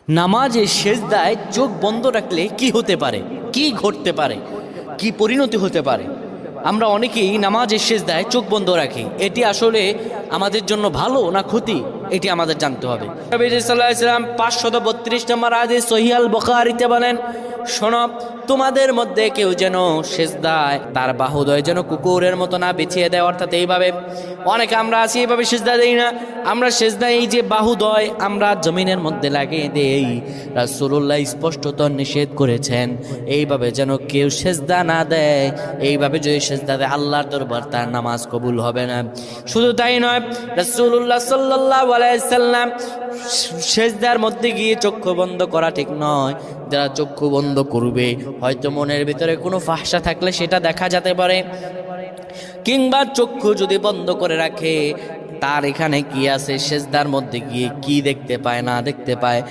নামাজে সেজদায় চোখ বন্ধ রাখলে কি হতে পারে, কি ঘটতে পারে, কি পরিণতি হতে পারে? আমরা অনেকেই নামাজের সেজদায় চোখ বন্ধ রাখি। এটি আসলে আমাদের জন্য ভালো না ক্ষতি, এটি আমাদের জানতে হবে। নবী সাল্লাল্লাহু আলাইহি ওয়াসাল্লাম 532 নম্বর হাদিস সহিহ আল বুখারীতে বলেন, শোনো, তোমাদের মধ্যে কেউ যেন সেজদায় তার বাহুদয় যেন কুকুরের মতো না বিছিয়ে দেয়। অর্থাৎ এইভাবে অনেকে আমরা আছি, এইভাবে সেজদা দেই না। আমরা সেজদায় এই যে বাহুদয় আমরা জমিনের মধ্যে লাগিয়ে দেই, রাসূলুল্লাহ স্পষ্টত নিষেধ করেছেন এইভাবে যেন কেউ সেজদা না দেয়। এইভাবে যদি সেজদা দেয় আল্লাহর দরবার তার নামাজ কবুল হবে না। শুধু তাই নয়, রাসূলুল্লাহ সাল্লাল্লাহু আলাইহি সাল্লাম সেজদার মধ্যে গিয়ে চক্ষু বন্ধ করা ঠিক নয়। যারা চক্ষু বন্ধ করবে, হয়তো মনের ভিতরে কোনো ফাহশা থাকলে সেটা দেখা যেতে পারে, কিংবা চক্ষু যদি বন্ধ করে রাখে তার এখানে কি আছে, সেজদার মধ্যে গিয়ে কি দেখতে পায় না দেখতে পায়।